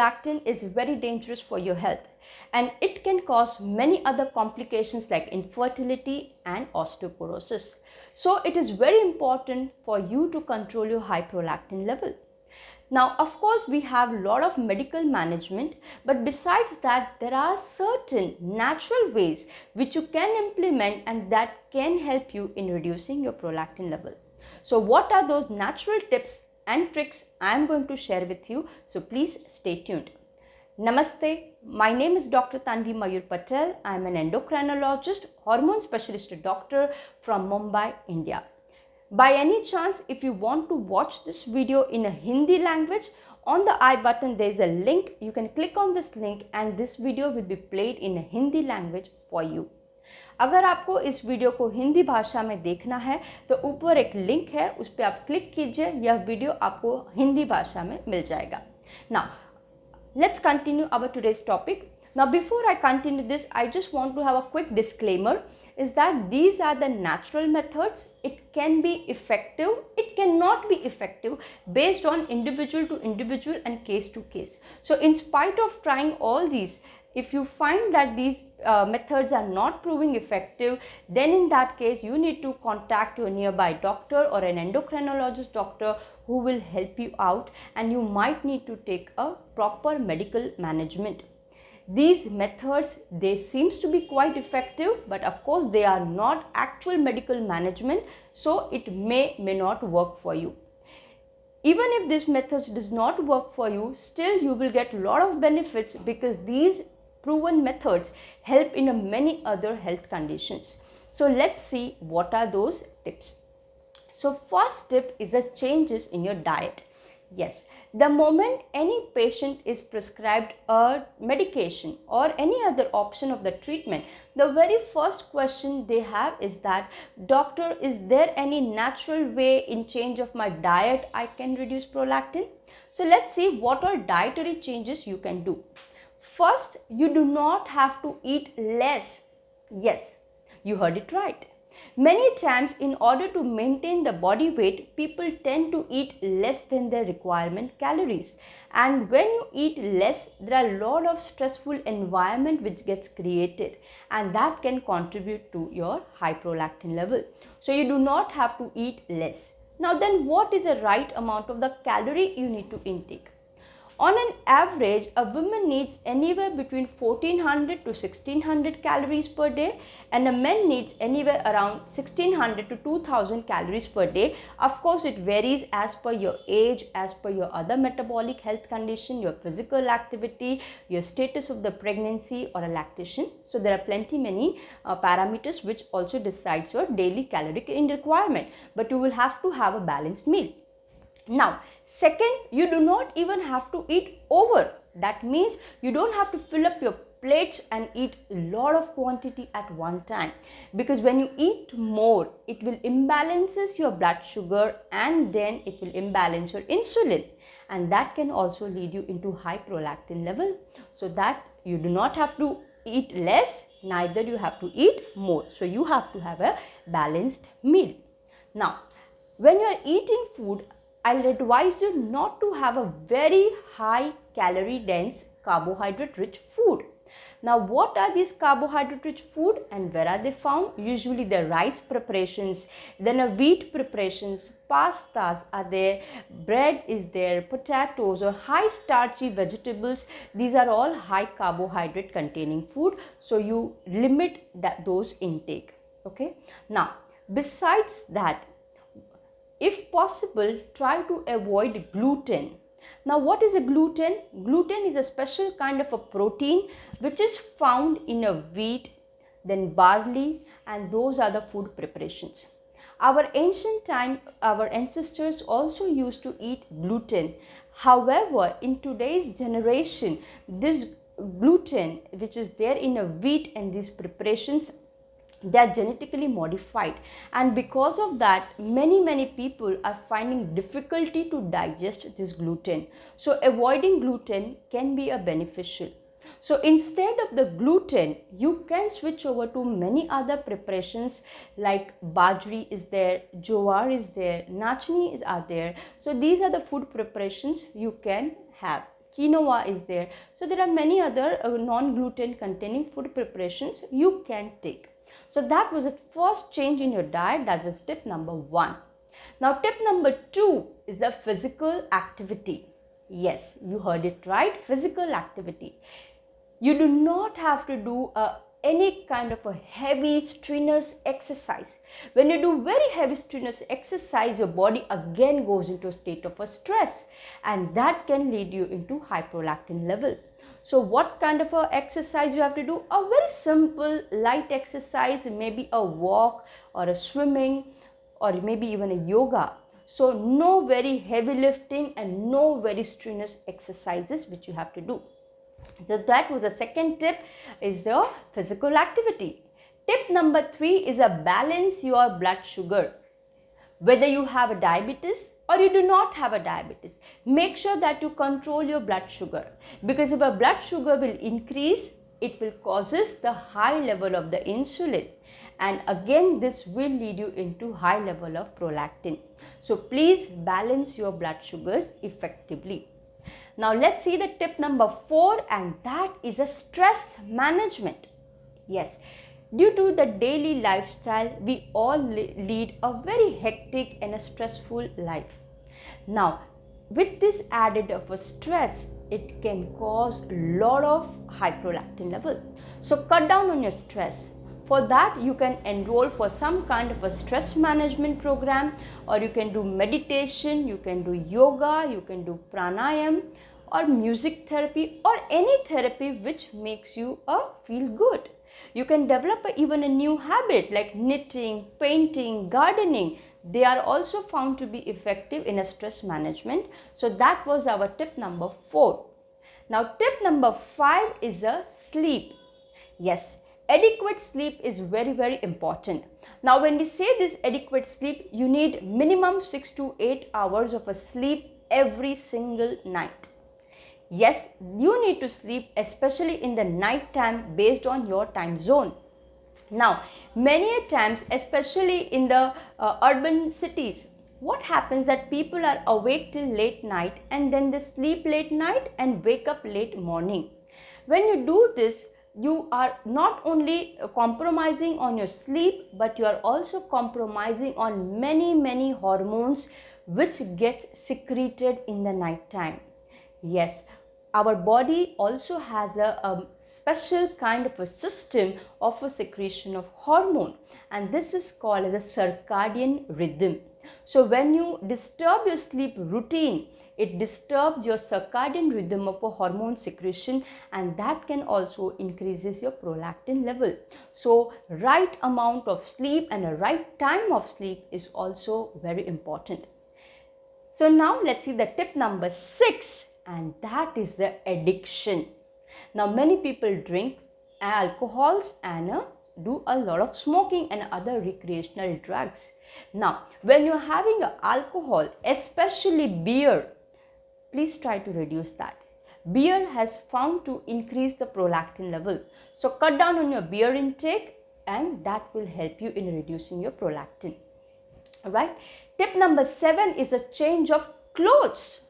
prolactin is very dangerous for your health, and it can cause many other complications like infertility and osteoporosis. So it is very important for you to control your high prolactin level. Now, of course, we have a lot of medical management, but besides that, there are certain natural ways which you can implement and that can help you in reducing your prolactin level. So what are those natural tips and tricks I am going to share with you? So please stay tuned. Namaste, my name is Dr. Tanvi Mayur Patel. I am an endocrinologist, hormone specialist doctor from Mumbai, India. By any chance, if you want to watch this video in a Hindi language, on the I button there is a link. You can click on this link and this video will be played in a Hindi language for you. अगर आपको इस video को हिंदी भाषा में देखना है तो ऊपर एक लिंक है, उस पर आप क्लिक कीजिए, यह वीडियो आपको हिंदी भाषा में मिल जाएगा. Now, let's continue our today's topic. Now, before I continue this, I just want to have a quick disclaimer. Is that these are the natural methods. It can be effective, it cannot be effective based on individual to individual and case to case. So in spite of trying all these, if you find that these methods are not proving effective, then in that case you need to contact your nearby doctor or an endocrinologist doctor who will help you out, and you might need to take a proper medical management. These methods, they seems to be quite effective, but of course they are not actual medical management, so it may not work for you. Even if this method does not work for you, still you will get a lot of benefits because these proven methods help in many other health conditions. So let's see what are those tips. So first tip is a changes in your diet. Yes, the moment any patient is prescribed a medication or any other option of the treatment, the very first question they have is that, doctor, is there any natural way in change of my diet I can reduce prolactin? So let's see what are dietary changes you can do. First, you do not have to eat less. Yes, you heard it right. Many times, in order to maintain the body weight, people tend to eat less than their requirement calories. And when you eat less, there are a lot of stressful environment which gets created, and that can contribute to your high prolactin level. So you do not have to eat less. Now then, what is the right amount of the calorie you need to intake? On an average, a woman needs anywhere between 1400 to 1600 calories per day, and a man needs anywhere around 1600 to 2000 calories per day. Of course, it varies as per your age, as per your other metabolic health condition, your physical activity, your status of the pregnancy or a lactation. So there are many parameters which also decides your daily caloric requirement, but you will have to have a balanced meal. Now, second, you do not even have to eat over. That means you don't have to fill up your plates and eat a lot of quantity at one time, because when you eat more, it will imbalances your blood sugar and then it will imbalance your insulin, and that can also lead you into high prolactin level. So that you do not have to eat less, neither you have to eat more. So you have to have a balanced meal. Now, when you are eating food, I'll advise you not to have a very high calorie dense carbohydrate rich food. Now, what are these carbohydrate rich food and where are they found? Usually the rice preparations, then a wheat preparations, pastas are there, bread is there, potatoes or high starchy vegetables. These are all high carbohydrate containing food. So you limit those intake. Okay. Now, besides that, if possible, try to avoid gluten. Now, what is a gluten? Gluten is a special kind of a protein which is found in a wheat, then barley, and those are the food preparations. Our ancient time, our ancestors also used to eat gluten. However, in today's generation, this gluten which is there in a wheat and these preparations, they are genetically modified, and because of that many people are finding difficulty to digest this gluten. So avoiding gluten can be a beneficial. So instead of the gluten, you can switch over to many other preparations like bajri is there, jowar is there, nachni are there. So these are the food preparations you can have. quinoa is there. So there are many other non-gluten containing food preparations you can take. So that was the first change in your diet. That was tip number 1. Now tip number 2 is the physical activity. Yes, you heard it right, physical activity. You do not have to do any kind of a heavy strenuous exercise. When you do very heavy strenuous exercise, your body again goes into a state of a stress, and that can lead you into high prolactin level. So what kind of a exercise you have to do? A very simple light exercise, maybe a walk or a swimming or maybe even a yoga. So no very heavy lifting and no very strenuous exercises which you have to do. So that was the second tip, is the physical activity. Tip number 3 is a balance your blood sugar. Whether you have a diabetes or you do not have a diabetes, make sure that you control your blood sugar, because if your blood sugar will increase, it will causes the high level of the insulin, and again this will lead you into high level of prolactin. So please balance your blood sugars effectively. Now let's see the tip number 4, and that is a stress management. Yes, due to the daily lifestyle, we all lead a very hectic and a stressful life. Now with this added of a stress, it can cause a lot of high prolactin level. So cut down on your stress. For that, you can enroll for some kind of a stress management program, or you can do meditation, you can do yoga, you can do pranayam or music therapy, or any therapy which makes you feel good. You can develop even a new habit like knitting, painting, gardening. They are also found to be effective in a stress management. So that was our tip number 4. Now tip number 5 is a sleep. Yes, adequate sleep is very important. Now when we say this adequate sleep, you need minimum 6 to 8 hours of a sleep every single night. Yes, you need to sleep especially in the night time based on your time zone. Now many times, especially in the urban cities, what happens that people are awake till late night and then they sleep late night and wake up late morning. When you do this, you are not only compromising on your sleep, but you are also compromising on many hormones which get secreted in the night time. Yes, our body also has a special kind of a system of a secretion of hormone, and this is called as a circadian rhythm. So when you disturb your sleep routine, it disturbs your circadian rhythm of a hormone secretion, and that can also increases your prolactin level. So right amount of sleep and a right time of sleep is also very important. So now let's see the tip number 6, and that is the addiction. Now many people drink alcohols and do a lot of smoking and other recreational drugs. Now when you're having alcohol, especially beer, please try to reduce that. Beer has found to increase the prolactin level. So cut down on your beer intake, and that will help you in reducing your prolactin. Alright. Tip number 7 is a change of clothes.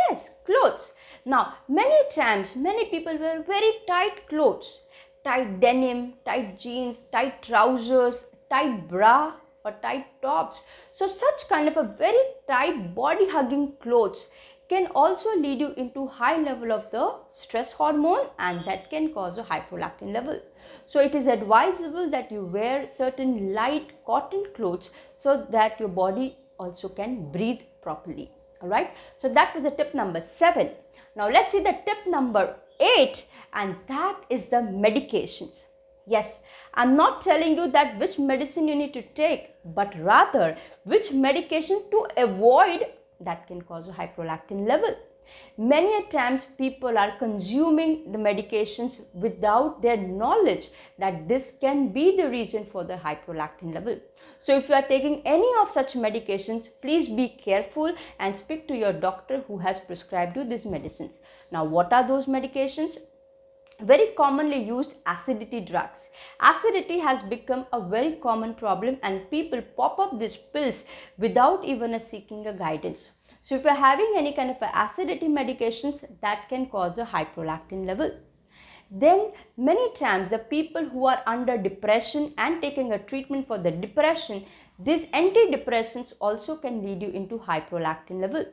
Yes, clothes. Now many times many people wear very tight clothes, tight denim, tight jeans, tight trousers, tight bra or tight tops. So such kind of a very tight body hugging clothes can also lead you into high level of the stress hormone, and that can cause a high prolactin level. So it is advisable that you wear certain light cotton clothes so that your body also can breathe properly. Alright, so that was the tip number 7. Now let's see the tip number 8, and that is the medications. Yes, I'm not telling you that which medicine you need to take, but rather which medication to avoid that can cause a high prolactin level. Many times people are consuming the medications without their knowledge that this can be the reason for the high prolactin level. So if you are taking any of such medications, please be careful and speak to your doctor who has prescribed you these medicines. Now what are those medications? Very commonly used acidity drugs. Acidity has become a very common problem, and people pop up these pills without even seeking a guidance. So if you're having any kind of acidity medications, that can cause a high prolactin level. Then many times the people who are under depression and taking a treatment for the depression, these antidepressants also can lead you into high prolactin level.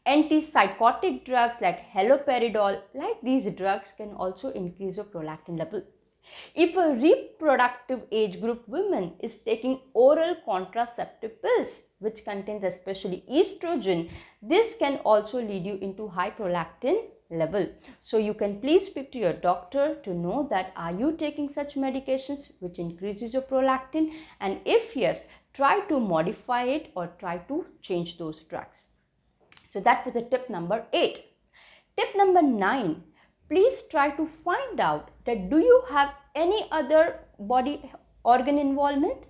Antipsychotic drugs like haloperidol, like these drugs can also increase your prolactin level. If a reproductive age group woman is taking oral contraceptive pills which contains especially estrogen, this can also lead you into high prolactin level. So you can please speak to your doctor to know that are you taking such medications which increases your prolactin, and if yes, try to modify it or try to change those drugs. So that was the tip number 8. Tip number 9. Please try to find out that do you have any other body organ involvement.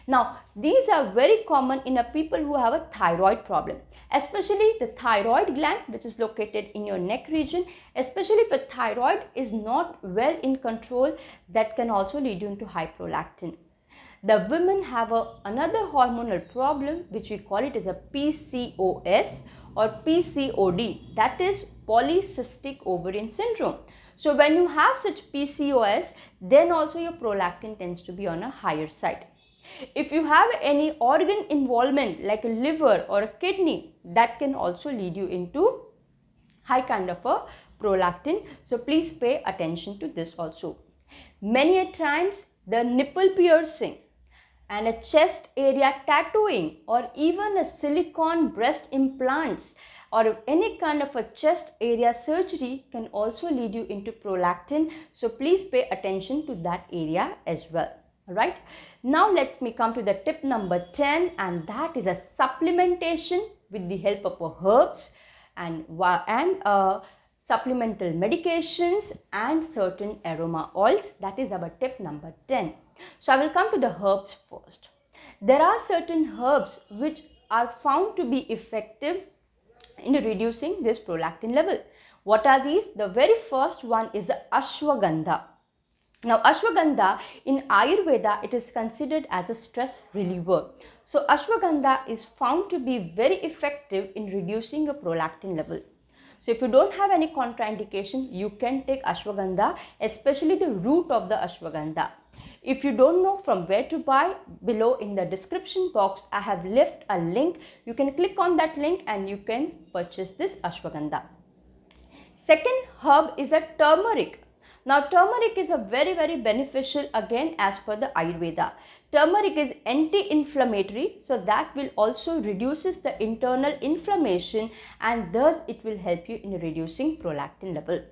Now these are very common in a people who have a thyroid problem, especially the thyroid gland which is located in your neck region. Especially if a thyroid is not well in control, that can also lead you into high prolactin. The women have another hormonal problem which we call it as a PCOS or PCOD, that is polycystic ovarian syndrome. So when you have such PCOS, then also your prolactin tends to be on a higher side. If you have any organ involvement like a liver or a kidney, that can also lead you into high kind of a prolactin. So please pay attention to this also. Many a times the nipple piercing and a chest area tattooing or even a silicone breast implants or any kind of a chest area surgery can also lead you into prolactin. So please pay attention to that area as well. Alright, now let's come to the tip number 10, and that is a supplementation with the help of herbs and supplemental medications and certain aroma oils. That is our tip number 10. So I will come to the herbs first. There are certain herbs which are found to be effective in reducing this prolactin level. What are these? The very first one is the ashwagandha. Now ashwagandha in Ayurveda, it is considered as a stress reliever. So ashwagandha is found to be very effective in reducing a prolactin level. So if you don't have any contraindication, you can take ashwagandha, especially the root of the ashwagandha. If you don't know from where to buy, below in the description box I have left a link. You can click on that link and you can purchase this ashwagandha. Second herb is a turmeric. Now turmeric is a very beneficial again as per the Ayurveda. Turmeric is anti-inflammatory, so that will also reduces the internal inflammation and thus it will help you in reducing prolactin level.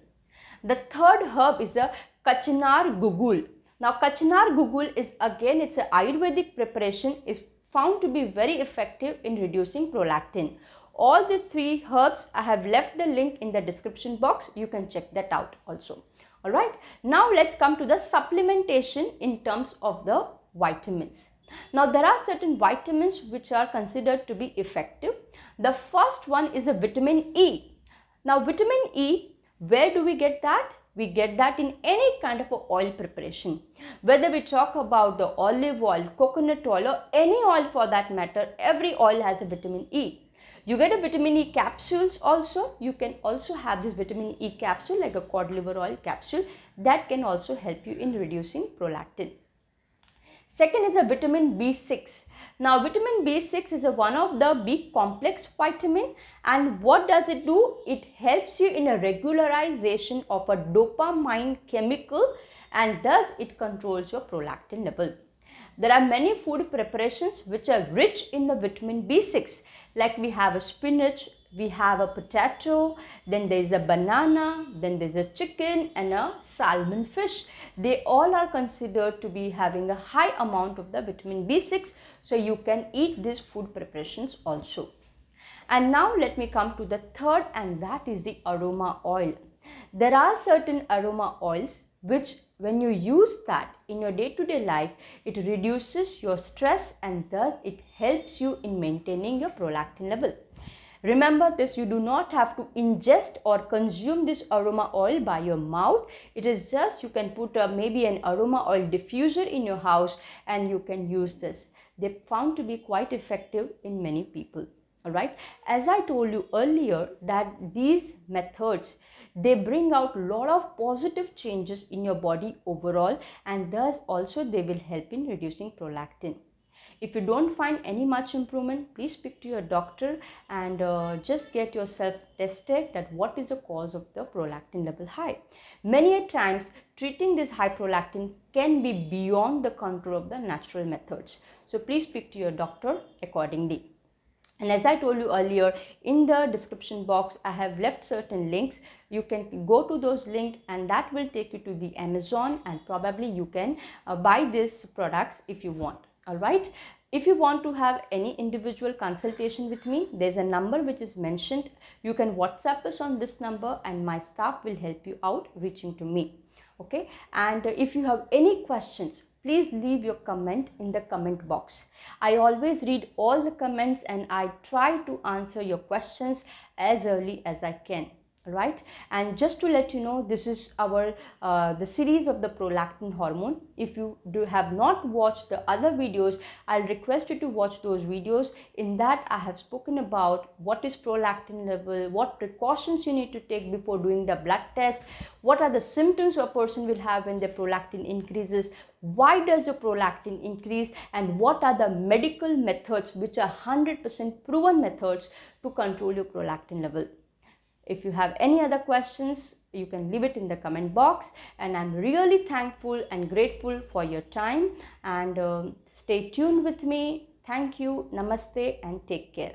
The third herb is a kachnar gugul. Now kachnar gugul is again, it's an Ayurvedic preparation, is found to be very effective in reducing prolactin. All these three herbs, I have left the link in the description box. You can check that out also. Alright, now let's come to the supplementation in terms of the vitamins. Now there are certain vitamins which are considered to be effective. The first one is a vitamin E. Now vitamin E, where do we get that? We get that in any kind of a oil preparation. Whether we talk about the olive oil, coconut oil or any oil for that matter, every oil has a vitamin E. You get a vitamin E capsules also. You can also have this vitamin E capsule like a cod liver oil capsule that can also help you in reducing prolactin. Second is a vitamin B6. Now vitamin B6 is one of the B complex vitamin, and what does it do? It helps you in a regularization of a dopamine chemical and thus it controls your prolactin level. There are many food preparations which are rich in the vitamin B6, like we have a spinach, we have a potato, then there is a banana, then there is a chicken and a salmon fish. They all are considered to be having a high amount of the vitamin B6, so you can eat these food preparations also. And now let me come to the third, and that is the aroma oil. There are certain aroma oils which when you use that in your day-to-day life, it reduces your stress and thus it helps you in maintaining your prolactin level. Remember this, you do not have to ingest or consume this aroma oil by your mouth. It is just you can put maybe an aroma oil diffuser in your house and you can use this. They found to be quite effective in many people. All right, as I told you earlier that these methods, they bring out a lot of positive changes in your body overall, and thus also they will help in reducing prolactin. If you don't find any much improvement, please speak to your doctor and just get yourself tested that what is the cause of the prolactin level high. Many a times treating this high prolactin can be beyond the control of the natural methods. So please speak to your doctor accordingly. And as I told you earlier, in the description box, I have left certain links. You can go to those links and that will take you to the Amazon, and probably you can buy these products if you want. All right. If you want to have any individual consultation with me, there's a number which is mentioned. You can WhatsApp us on this number and my staff will help you out reaching to me. Okay. And if you have any questions, please leave your comment in the comment box. I always read all the comments and I try to answer your questions as early as I can. Right, and just to let you know, this is our the series of the prolactin hormone. If you have not watched the other videos, I'll request you to watch those videos. In that I have spoken about what is prolactin level, what precautions you need to take before doing the blood test, what are the symptoms a person will have when the prolactin increases, why does the prolactin increase, and what are the medical methods which are 100% proven methods to control your prolactin level. If you have any other questions, you can leave it in the comment box, and I'm really thankful and grateful for your time, and stay tuned with me. Thank you, namaste, and take care.